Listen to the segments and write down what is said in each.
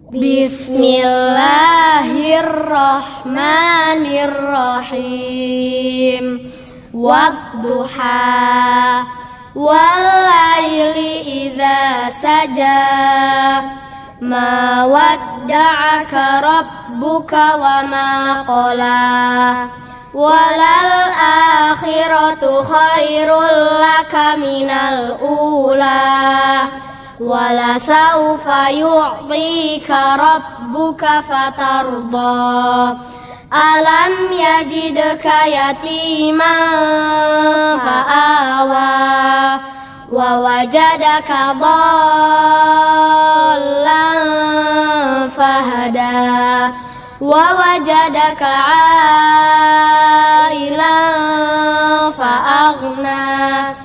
Bismillahirrahmanirrahim. Wadduha wallaili idza saja, ma wadda'aka rabbuka wa ma qala, walal akhiratu khairul laka minal ula, wala sawfa yu'tika rabbuka fatarda, alam yajidka yatiman fa'awa, wa wajadaka dhallan fahada, wa wajadaka ailan fa'aghna,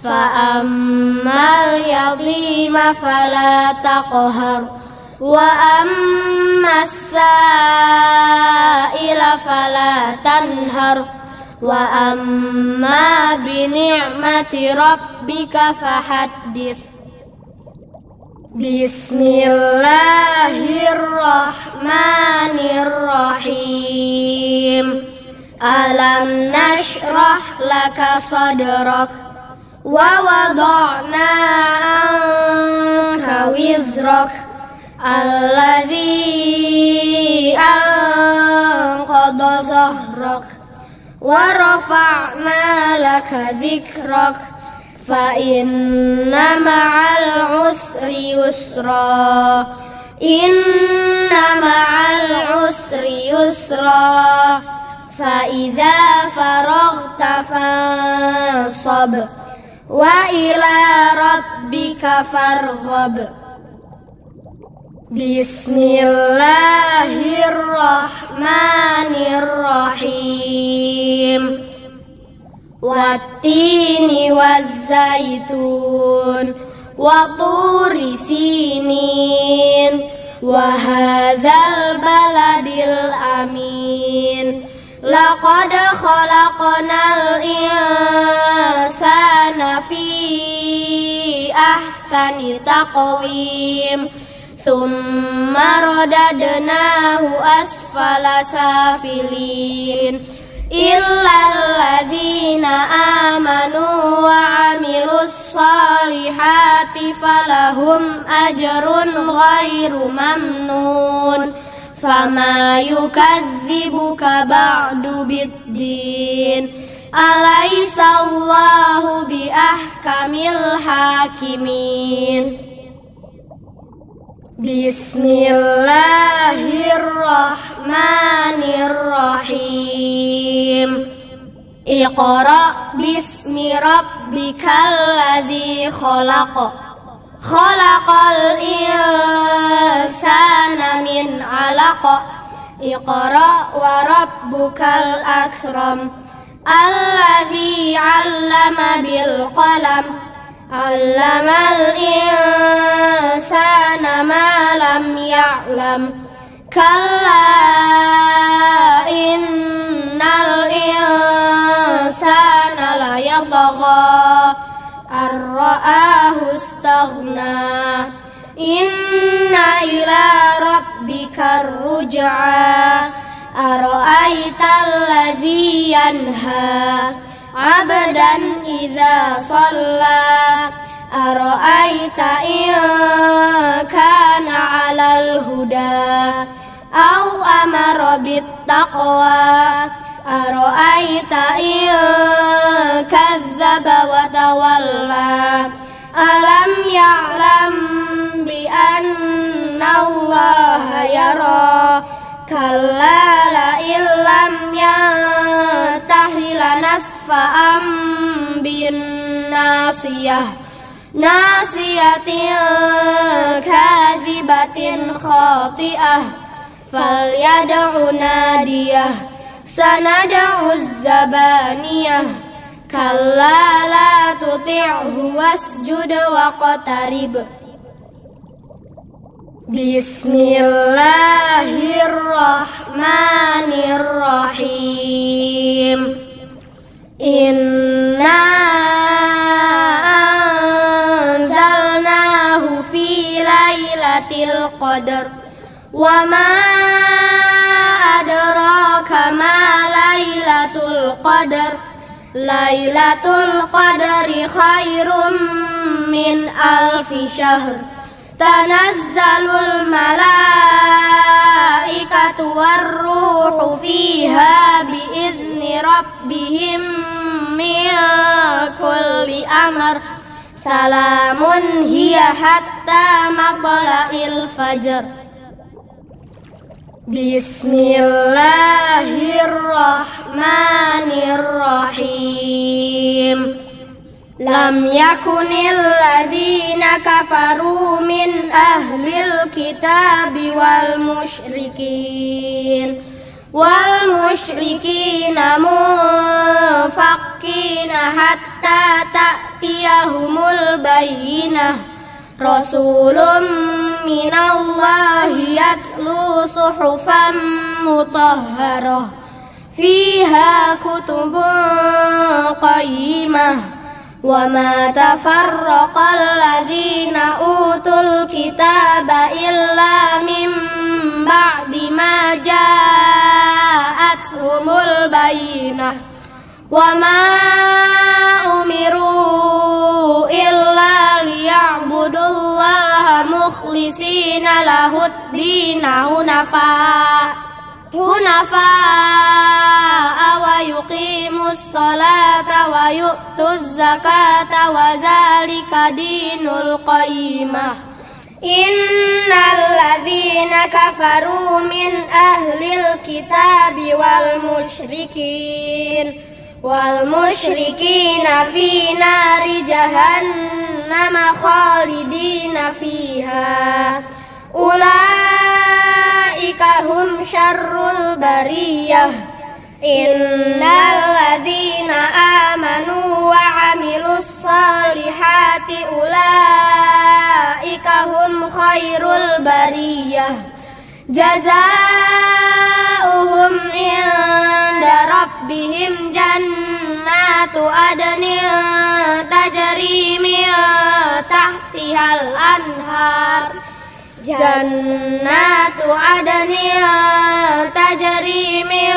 fa'ammal yatima fala taqhar, wa ammas sa'ila fala tanhar, wa amma bi ni'mati rabbika fahaddits. Bismillahirrahmanirrahim. Alam nashrah laka sadrak, wa wada'na anka wizrak, alladzi anqadha zahrak, wa rafa'na laka dzikrak, fa inna ma'al usri yusra, inna ma'al usri yusra, fa idza faraghta fansab, wa ila rabbika farghab. Bismillahirrahmanirrahim. Wattini wazzaitun, wa turi sinin, wa hadzal baladil amin. Laqad khalaqnal insana fi ahsani taqwim, thumma radadnahu asfala safilin, illal ladzina amanu wa amilus salihati falahum ajrun ghairu mamnun, fama yukadzibuka ba'du biddin, alaysa Allahu bi ahkamil hakimin. Bismillahirrahmanirrahim. Iqra bismi rabbikal ladzi khalaq, khalaqal insana min 'alaq, iqra wa rabbukal akram, alladzi 'allama bil qalam, allamal insana ma lam ya'lam, kalla innal insana la yatagha ar-ra'ahu istaghna, inna ila rabbikar ruj'a, ara'aital ladzi yanha 'abdan idza shalla, ara'aita in kana 'alal huda aw amara bit taqwa, ara'aita in kadzdzaba wa tawalla, alam ya'lam bi anna Allaha yara, kalla la illam yantahi lanasfa'an bin nasiyah, nasiyatin kadzibatin khati'ah, falyad'u nadiyah, sanad'u zabaniyah, kalla la tuti'hu wasjud waqtarib. Bismillahirrahmanirrahim. Inna anzalnahu fi lailatul qadar Wa ma adraka ma Lailatul Qadar. Lailatul Qadri khairum min alfi syahr. Tanazzalul malaikatu warruhu fiha biizni rabbihim min kulli amr. Salamun hiya hatta matla'il fajr. Bismillahirrahmanirrahim. Lam yakunil ladzina kafaru min ahlil kitabi wal musyrikina munfakkina hatta ta'tiyahumul bayyinah. Rasulun minallahi yatlu suhufan mutahharah fiha kutubun qayyimah. Wa ma tafarraqal ladzina utul kitaba illa min ba'di ma ja'athumul bayyinah. Wa ma umiru illa liya'budullaha mukhlishina lahud-dina hunafa'a wa yuqimus salata wa yu'tuz zakata wa zalika dinul qayyimah. Innal ladzina kafaru min ahlil kitabi wal musyrikina fi nari jahannama khalidina fiha. Ulaika hum syarrul bariyah. Innal ladzina amanu wa amilus salihati ulaika hum khairul bariyah. Jazaohum inda rabbihim jannatu adnin tajri min tahtihal anhar. Jannatu adnin tajri min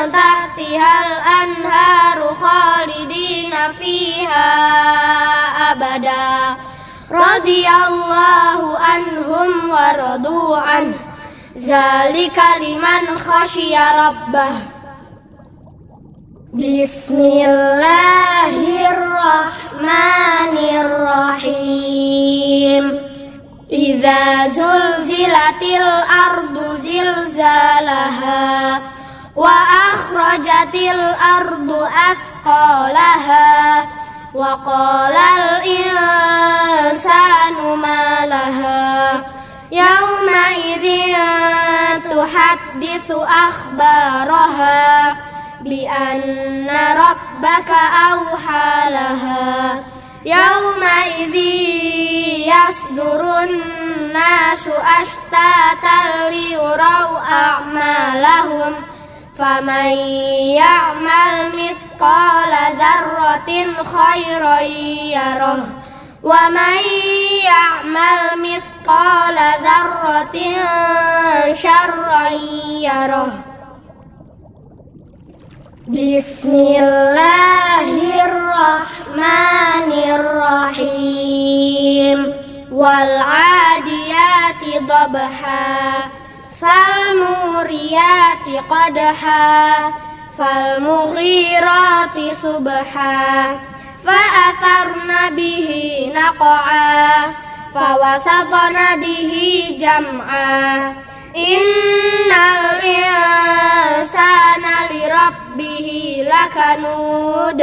tahtihal anharu khalidina fiha abada. Radiyallahu anhum wa radu an. Dzalika liman khasyiya rabbah. Bismillahirrahmanirrahim. Idza zulzilatil ardu zilzalaha wa akhrajatil ardu athqalaha wa qalal insanu ma laha yawma idzin tuhadditsu akhbaraha bi anna rabbaka awhalaha. Yawma idzi yasdurun nasu ashtatan liyurau a'malahum. Faman ya'mal mithqala dzarratin khairan yarah wa man ya'mal mithqala dzarratin syarran yarah. Bismillahirrahmanirrahim. Wal 'adiyati dhabha fal muriyati qadha fal mughirati subha fa atharna bihi naq'a fa wasatna bihi jam'a. Innal insana li rabbihi lakanud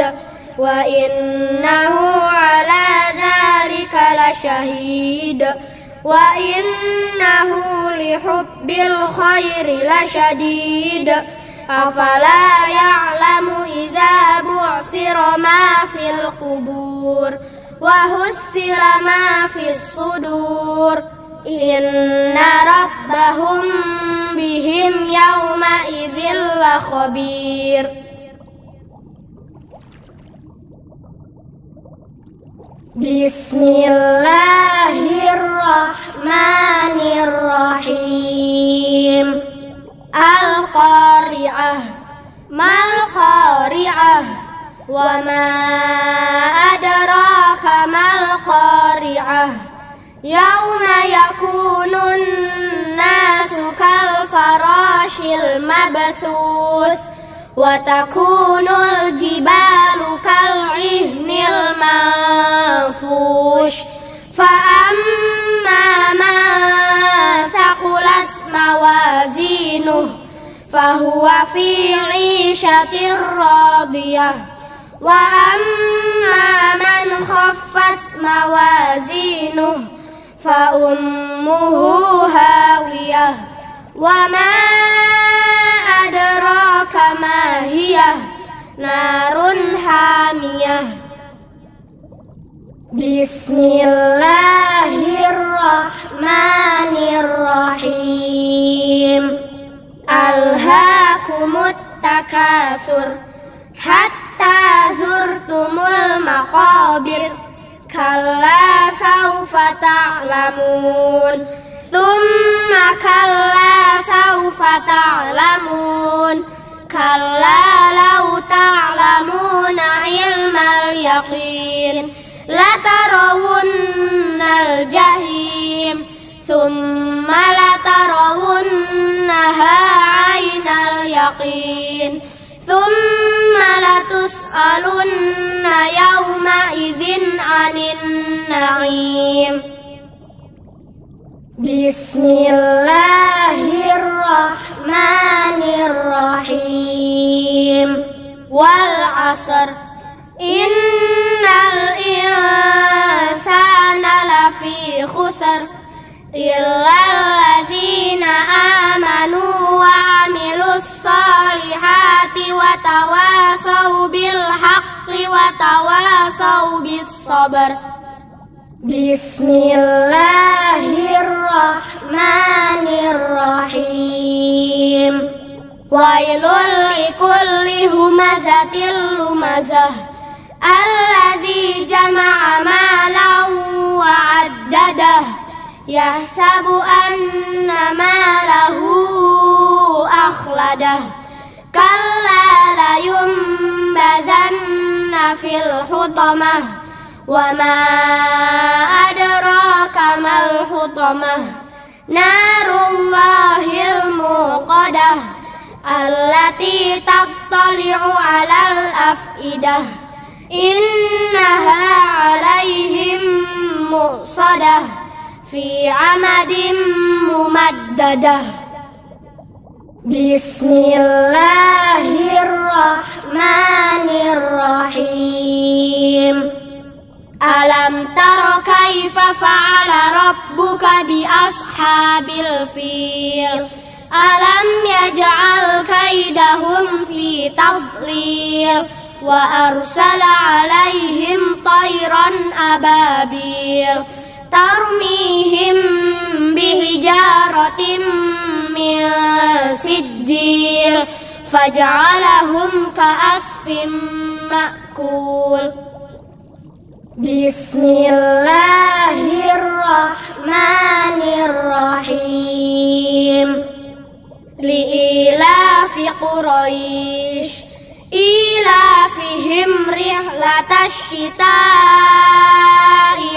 wa innahu ala dzalika lasyahid wa innahu li hubbil khairi lasyadid. Afala ya'lamu idza bu'sira ma fil qubur wa hussila ma fis sudur. Inna rabbahum bihim yawma idzil lakhabir. Bismillahirrahmanirrahim. qari'ah. Mal qari'ah. Wa ma adraka mal qari'ah. Yauma yakunun nasu kal farashil mabthus wa takunul jibalu kal ihnil manfush. Fa amma man thaqulat mawazinuh fahuwa fi 'ishatir radiyah. Wa amma man khaffat mawazinuh fa ummuhu hawiyah. Wa ma adraka ma hiyah narun hamiyah. Bismillahirrahmanirrahim. Alhaakumut takatsur hatta zurtumul maqabir. Kalla sawfa ta'lamun. Tsumma kalla sawfa ta'lamun. Kalla law ta'lamuna ilmal yaqin latarawunnal jahim. Tsumma latarawunnaha 'ainal yaqin. Tsumma latus'alunna yawma idzin 'anin na'im. Bismillahirrahmanirrahim. Wal 'asr. Innal insana lafi khusr illal ladzina amanu wa 'amilus solihati wa tawasaw bil haqqi wa tawasaw bis sabr. Bismillahirrahmanirrahim. Wailul likulli humazatil lumazah alladzi jama'a malan wa 'addadah yahsabu anna malahu akhladah. Kalla la yumbazanna fil hutamah. Wa ma adraka mal hutamah. Narullahil muqadah allati tattali'u 'alal af'idah. Innaha 'alaihim mu'sadah fi 'amadin mumaddadah. Bismillahirrahmanirrahim. Alam tara kaifa fa'ala rabbuka bi ashabil fil. Alam yaj'al kaidahum fi tadlil. Wa arsala 'alaihim tayran ababil tarmihim bihijaratin min sijil faj'alahum ka'asfin ma'kul. Bismillahirrahmanirrahim. Li'ilafi Quraisy ilafihim rihlatash shita'i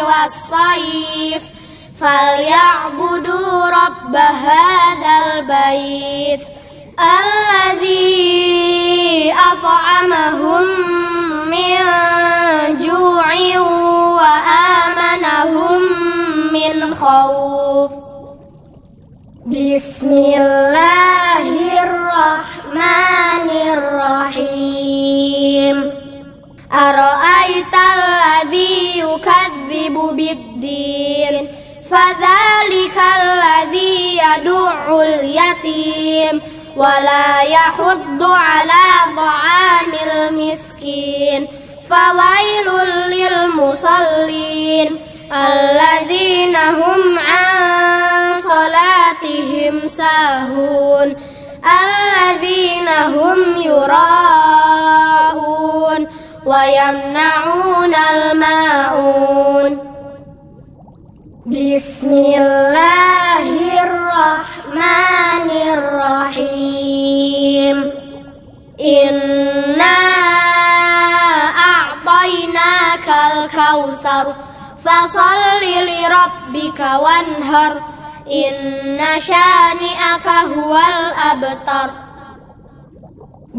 was-sayf falyabudu rabb hadzal bait alladzi at'amahum min ju'in wa amanahum min khauf. Bismillahirrahmanirrahim. Ara'aital ladzi yukadzibu bid-din fadzalikal ladzi yad'ul yatim wa la yahuddu 'ala ta'amil miskin fawailul lil musallin alladzina hum 'an salatihim sahun alladzina hum yura'un wa yamna'unal ma'un. Bismillahirrahmanirrahim. Inna a'tainakal kautsar fasalli li rabbika wanhar inna syani'aka huwal abtar.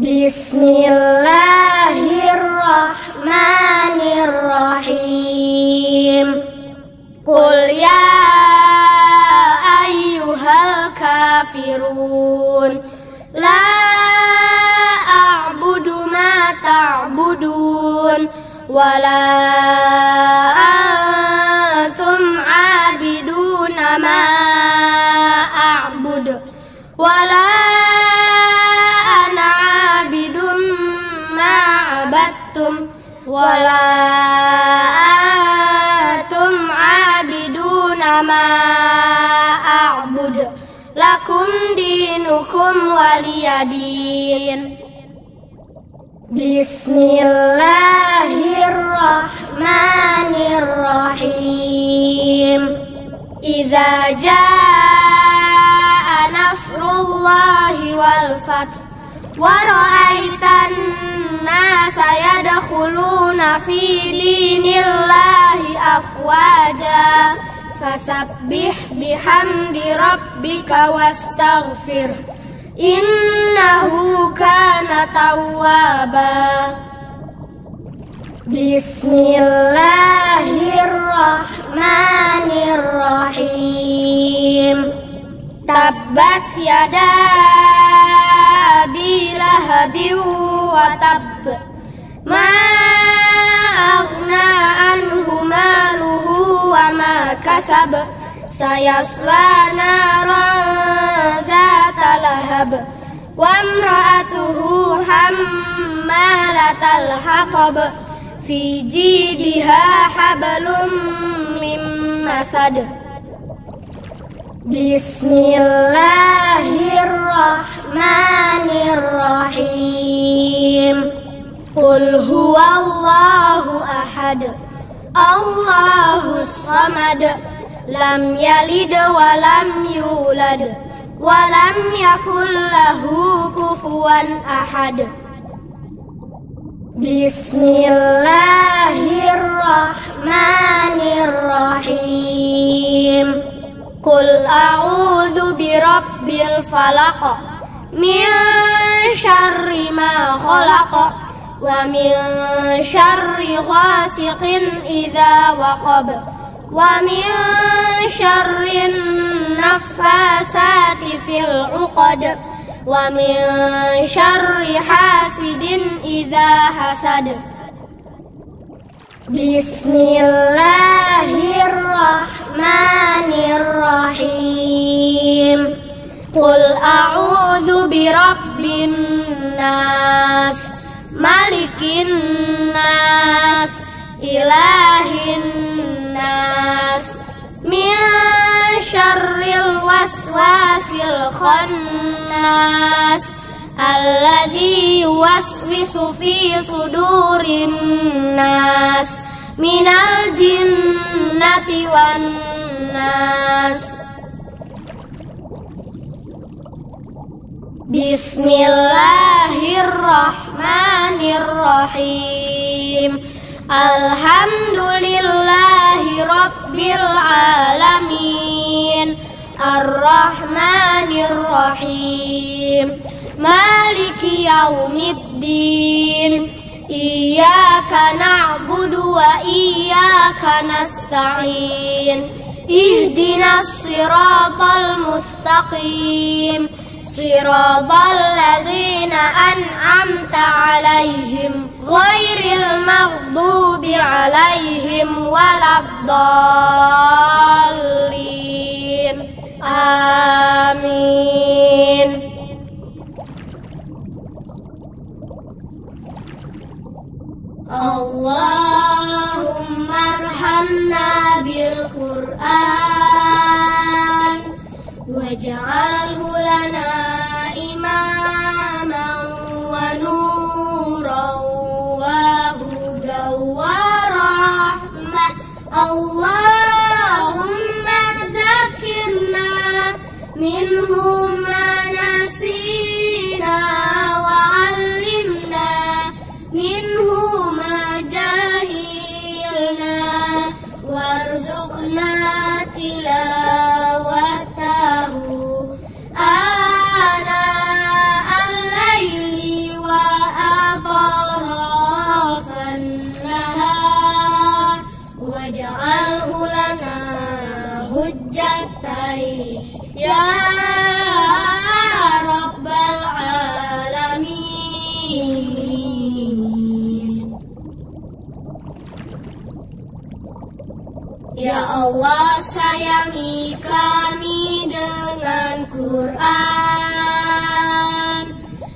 Bismillahirrahmanirrahim. Qul ya ayyuhal kafirun la a'budu ma ta'budun wa la antum 'abiduna ma a'budu wa la ana 'abidun ma 'abadtum wa la antum 'abiduna ma a'budu lakum dinukum waliyadin. Bismillahirrahmanirrahim. Idza jaa nasrullahi wal fath wa ra'aitan nasa yadkhuluna fi dinillahi afwaja fasabbih bihamdi rabbika wastaghfir innahu kana tawwaba. Bismillahirrahmanirrahim. Tabbat yada abi lahabin wa tabb ma aghna anhu maluhu wa ma kasab sayasla naran dzata lahab wa imra'atuhu hammalatal hatab fi jidha hablum min masad. Bismillahirrahmanirrahim. Qul huwallahu ahad Allahus samad lam yalid wa lam yulad wa lam yakul lahu kufuwan ahad. Bismillahirrahmanirrahim. Qul a'udzu birabbil falaq min syarri ma khalaq wa min syarri ghasiqin idza waqab wa min syarrin naffasati fil 'uqad wa min syarri hasidin idza hasad. Bismillahirrahmanirrahim. Qul a'udzu birabbin nas malikin nas ilahin nas min syarril waswasil khannas alladzi yuwaswisu fi sudurin nas minal jinnati wan nas. Bismillahirrahmanirrahim. Alhamdulillahi rabbil alamin arrahmanirrahim maliki yaumiddin iyyaka na'budu wa iyyaka nasta'in ihdinas siratal mustaqim siratal ladzina an'amta 'alaihim ghairil maghdubi 'alaihim waladdallin. Amin. Allahumma arhamna bil Qur'an waj'alhu lana imaman wa nuran wa hudan wa rahmah. Allahumma dzakirna minhu ma nasina wa 'allimna ya Rabbal Alamin. Ya Allah, sayangi kami dengan Quran.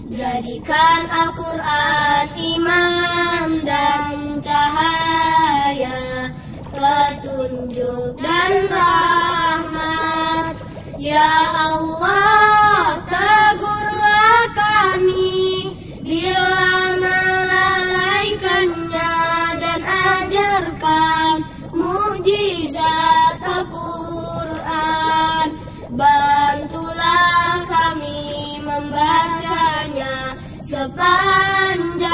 Jadikan Al-Quran imam dan cahaya, petunjuk dan rahmat. Ya Allah, tegurlah kami bila melalaikannya dan ajarkan mukjizat Al-Quran. Bantulah kami membacanya sepanjang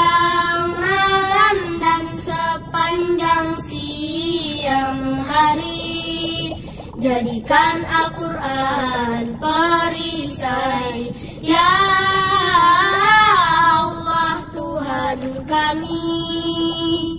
malam dan sepanjang siang hari. Jadikan Al-Quran perisai, ya Allah Tuhan kami.